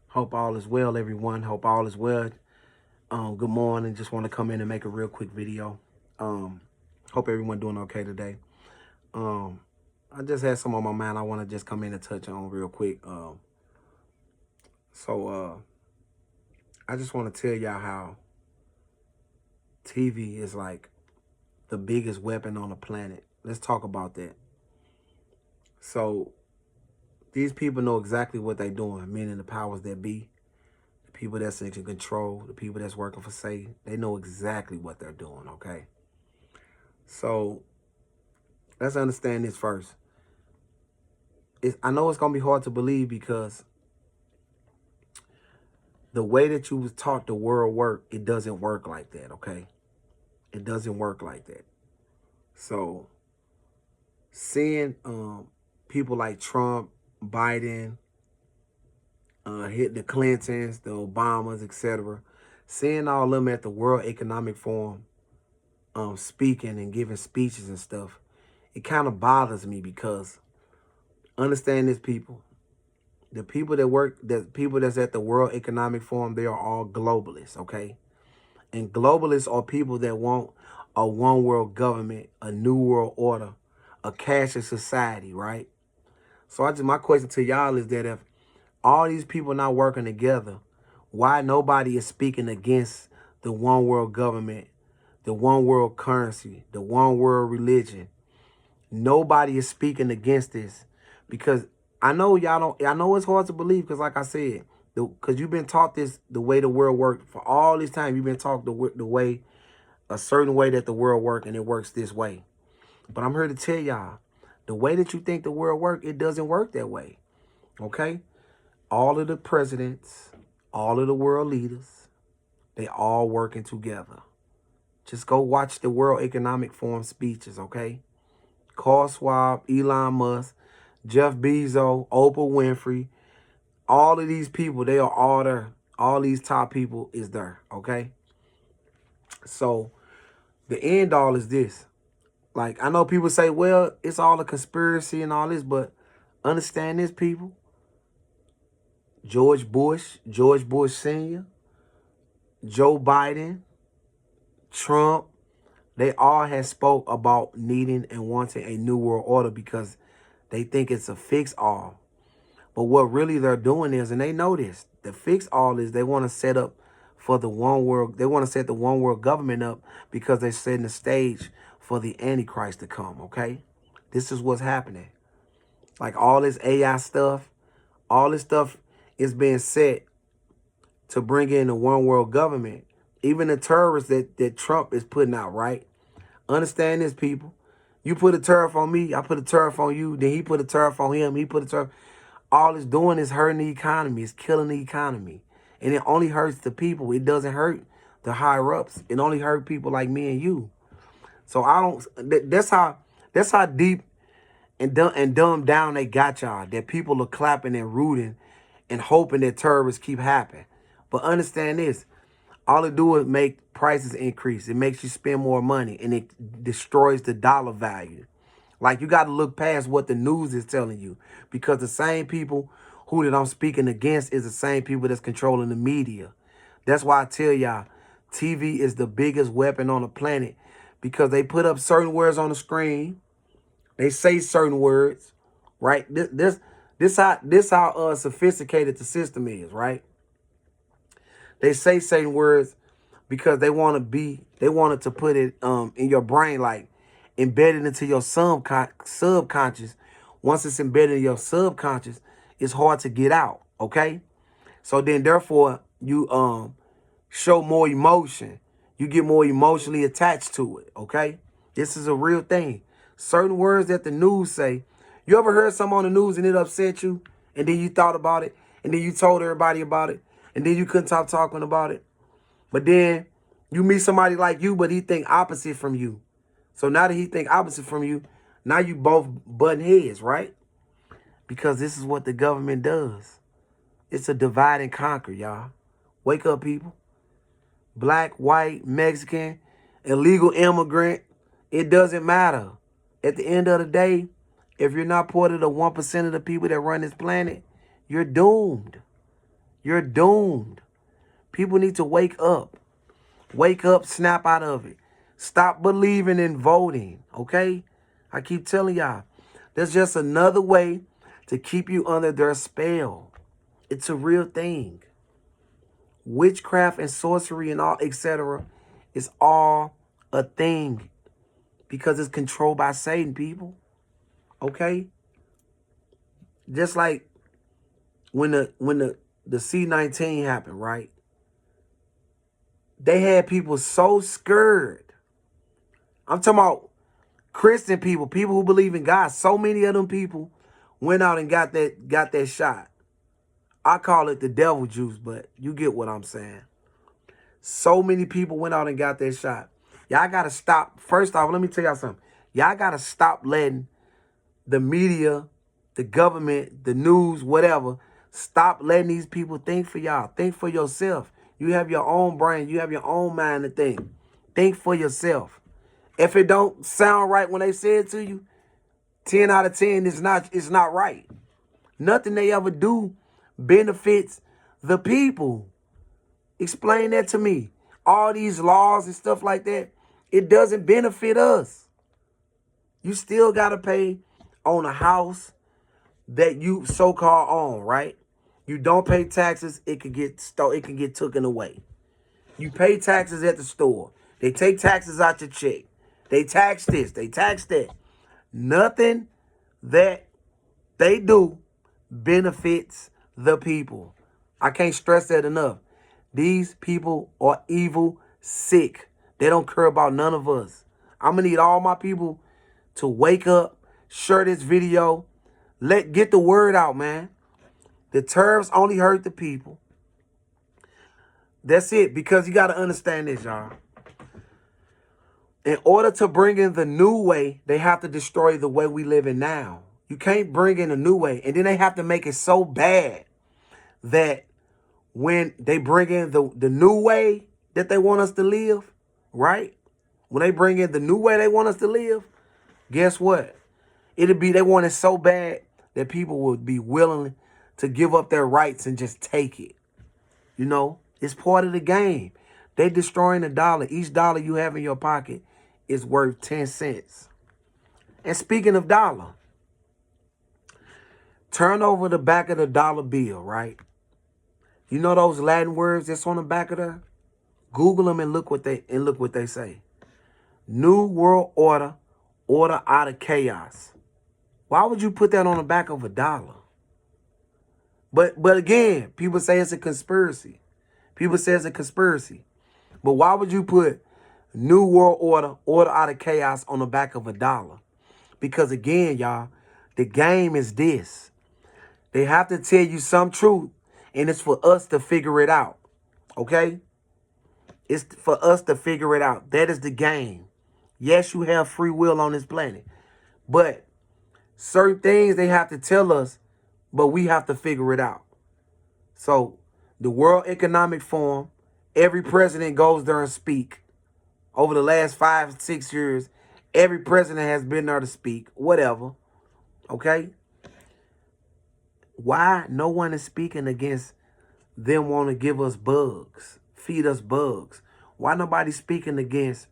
Hope all is well, everyone. Hope all is well. Good morning. Just want to come in and make a real quick video. Um, Hope everyone doing okay today. Um, I just had some on my mind I want to just come in and touch on real quick. So I just want to tell y'all how TV is like the biggest weapon on the planet. Let's talk about that. So these people know exactly what they're doing, meaning the powers that be, the people that's in control, the people that's working for Satan. They know exactly what they're doing, okay? So let's understand this first. I know it's going to be hard to believe because the way that you was taught the world work, it doesn't work like that, okay? It doesn't work like that. So seeing people like Trump, Biden, hit the Clintons, the Obamas, etc., seeing all of them at the World Economic Forum speaking and giving speeches and stuff, it kind of bothers me because understand this, people. The people that's at the World Economic Forum, they are all globalists, okay? And globalists are people that want a one world government, a new world order, a cashless society, right? So my question to y'all is that if all these people not working together, why nobody is speaking against the one world government, the one world currency, the one world religion? Nobody is speaking against this because I know y'all don't. I know it's hard to believe because, like I said, because you've been taught this the way the world works for all this time. You've been taught the way a certain way that the world works, and it works this way. But I'm here to tell y'all, the way that you think the world works, it doesn't work that way. Okay, all of the presidents, all of the world leaders, they all working together. Just go watch the World Economic Forum speeches. Okay. Carl Schwab, Elon Musk, Jeff Bezos, Oprah Winfrey, all of these people, they are all there. All these top people is there, okay? So the end all is this. Like, I know people say, well, it's all a conspiracy and all this, but understand this, people. George Bush Sr., Joe Biden, Trump, they all have spoke about needing and wanting a new world order because they think it's a fix all. But what really they're doing is, and they know this, the fix all is they want to set up for the one world. They want to set the one world government up because they're setting the stage for the Antichrist to come, okay? This is what's happening. Like all this AI stuff, all this stuff is being set to bring in the one world government. Even the terrorists that Trump is putting out, right? Understand this, people. You put a tariff on me, I put a tariff on you, then he put a tariff on him, he put a tariff. All it's doing is hurting the economy. It's killing the economy. And it only hurts the people. It doesn't hurt the higher ups. It only hurt people like me and you. So that's how deep and dumbed down they got y'all. That people are clapping and rooting and hoping that terrorists keep happening. But understand this. All it do is make prices increase. It makes you spend more money and it destroys the dollar value. Like, you got to look past what the news is telling you because the same people who that I'm speaking against is the same people that's controlling the media. That's why I tell y'all, TV is the biggest weapon on the planet because they put up certain words on the screen. They say certain words, right? This how sophisticated the system is, right? They say certain words because they want it to put it in your brain, like embedded into your subconscious. Once it's embedded in your subconscious, it's hard to get out, okay? So then therefore you show more emotion. You get more emotionally attached to it, okay? This is a real thing. Certain words that the news say. You ever heard something on the news and it upset you? And then you thought about it, and then you told everybody about it, and then you couldn't stop talking about it. But then you meet somebody like you, but he think opposite from you. So now that he think opposite from you, now you both button heads, right? Because this is what the government does. It's a divide and conquer, y'all. Wake up, people. Black, white, Mexican, illegal immigrant. It doesn't matter. At the end of the day, if you're not part of the 1% of the people that run this planet, you're doomed. You're doomed. People need to wake up. Wake up, snap out of it. Stop believing in voting, okay? I keep telling y'all, there's just another way to keep you under their spell. It's a real thing. Witchcraft and sorcery and all, etc. is all a thing because it's controlled by Satan, people. Okay? Just like when the C-19 happened, right? They had people so scared. I'm talking about Christian people, people who believe in God. So many of them people went out and got that shot. I call it the devil juice, but you get what I'm saying. So many people went out and got that shot. Y'all got to stop. First off, let me tell y'all something. Y'all got to stop letting the media, the government, the news, whatever, stop letting these people think for y'all. Think for yourself. You have your own brain. You have your own mind to think. Think for yourself. If it don't sound right when they say it to you, 10 out of 10 is not right. Nothing they ever do benefits the people. Explain that to me. All these laws and stuff like that, it doesn't benefit us. You still got to pay on a house that you so-called own, right? You don't pay taxes, it can get taken away. You pay taxes at the store. They take taxes out your check. They tax this, they tax that. Nothing that they do benefits the people. I can't stress that enough. These people are evil, sick. They don't care about none of us. I'm going to need all my people to wake up, share this video, get the word out, man. The tariffs only hurt the people. That's it, because you got to understand this, y'all. In order to bring in the new way, they have to destroy the way we live in now. You can't bring in a new way. And then they have to make it so bad that when they bring in the new way that they want us to live, right? When they bring in the new way they want us to live, guess what? They want it so bad that people would be willing to give up their rights and just take it. You know, it's part of the game. They're destroying the dollar. Each dollar you have in your pocket is worth 10 cents. And speaking of dollar, turn over the back of the dollar bill, right? You know those Latin words that's on the back of there? Google them and look what they say. New World Order, order out of chaos. Why would you put that on the back of a dollar? But again, people say it's a conspiracy. People say it's a conspiracy. But why would you put New World Order, order out of chaos on the back of a dollar? Because again, y'all, the game is this. They have to tell you some truth, and it's for us to figure it out. Okay? It's for us to figure it out. That is the game. Yes, you have free will on this planet. But certain things they have to tell us, but we have to figure it out. So the World Economic Forum, every president goes there and speak. Over the last 5, 6 years, every president has been there to speak. Whatever. Okay? Why no one is speaking against them want to give us bugs, feed us bugs? Why nobody speaking against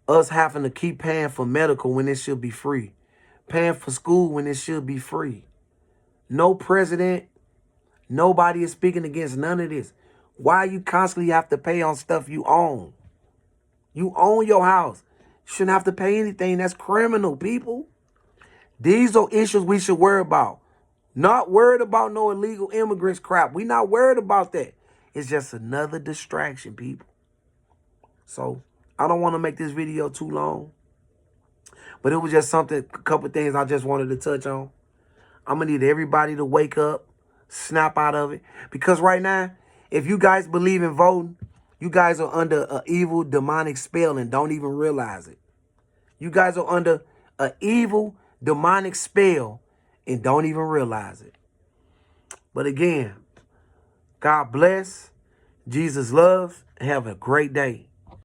us having to keep paying for medical when it should be free? Paying for school when it should be free? No president, nobody is speaking against none of this. Why you constantly have to pay on stuff you own? You own your house. You shouldn't have to pay anything. That's criminal, people. These are issues we should worry about. Not worried about no illegal immigrants crap. We not worried about that. It's just another distraction, people. So I don't want to make this video too long. But it was just a couple of things I just wanted to touch on. I'm going to need everybody to wake up, snap out of it. Because right now, if you guys believe in voting, you guys are under an evil demonic spell and don't even realize it. You guys are under an evil demonic spell and don't even realize it. But again, God bless. Jesus loves. Have a great day.